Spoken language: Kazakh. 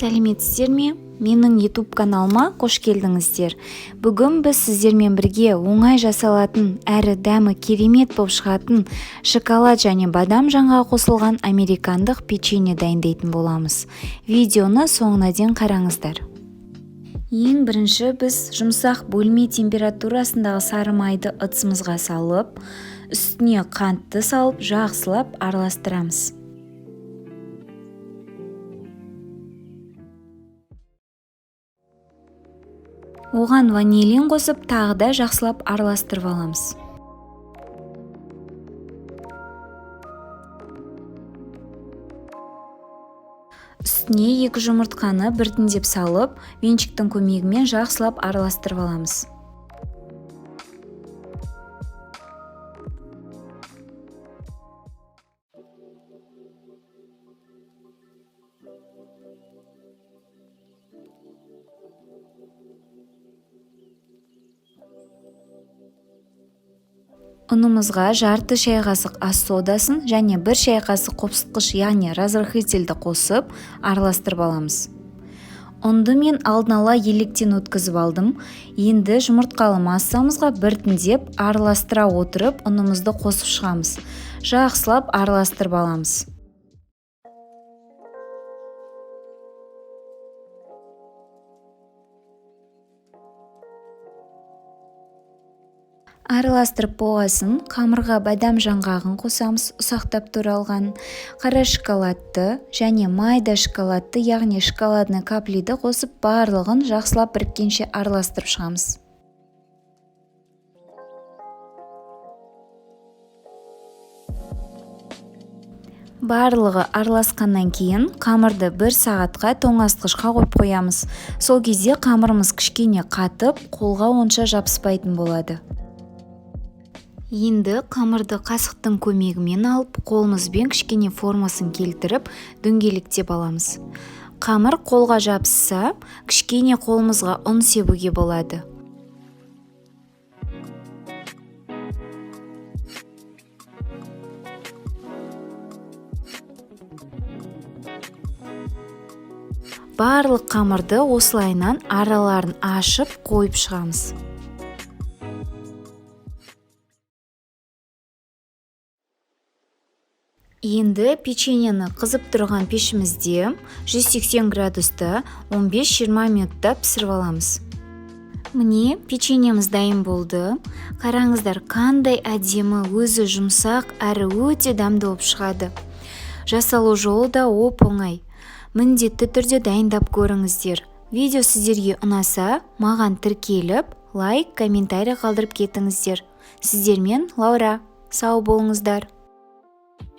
Сәлеметсіздер ме? Менің YouTube каналыма қош келдіңіздер. Бүгін біз сіздермен бірге оңай жасалатын әрі дәмі керемет болып шығатын шоколад және бадам жаңғағы қосылған американдық печенье дайындайтын боламыз. Видеоны соңына дейін қараңыздар. Ең бірінші біз жұмсақ бөлме температурасындағы сары майды ыдысымызға салып, үстіне қантты салып, жақсылап араластырамыз. Оған ванилин қосып, тағы да жақсылап араластырып аламыз. Үстіне 2 жұмыртқаны біртіндеп салып, венчиктің көмегімен жақсылап араластырып аламыз. Ұнымызға жарты шай қасық ас содасын және 1 шай қасық қопсытқыш, яғни разрыхлительді қосып, араластырып аламыз. Ұнды мен алдын ала електен өткізіп алдым. Енді жұмыртқалы массамызға біртіндеп араластыра отырып, ұнымызды қосып шығамыз. Жақсылап араластырып аламыз. Араластырып болғасын, қамырға бадам жаңғағын қосамыз, ұсақтап туралған, қара шоколадты және майда шоколадты, яғни шоколадный каплиді қосып, барлығын жақсылап біріккенше араластырып шығамыз. Барлығы араласқаннан кейін қамырды 1 сағатқа тоңазытқышқа қойып қоямыз. Сол кезде қамырымыз кішкене қатып, қолға онша жабыспайтын болады. Енді қамырды қасықтың көмегімен алып, қолымызбен кішкене формасын келтіріп, дөңгелектеп аламыз. Қамыр қолға жабысса, кішкене қолымызға ұн себуге болады. Барлық қамырды осылайынан араларын ашып қойып шығамыз. Енді печеньені қызып тұрған пешімізде 180 градуста 15-20 минутта пісіріп аламыз. Міне, печеньеміз дайын болды. Қараңыздар, қандай әдемі, өзі жұмсақ, әрі өте дәмді болып шығады. Жасалу жолы да оп-оңай. Міндетті түрде дайындап көріңіздер. Видео сіздерге ұнаса, маған тіркеліп, лайк, комментарий қалдырып кетіңіздер. Сіздермен Лаура. Сау болыңыздар.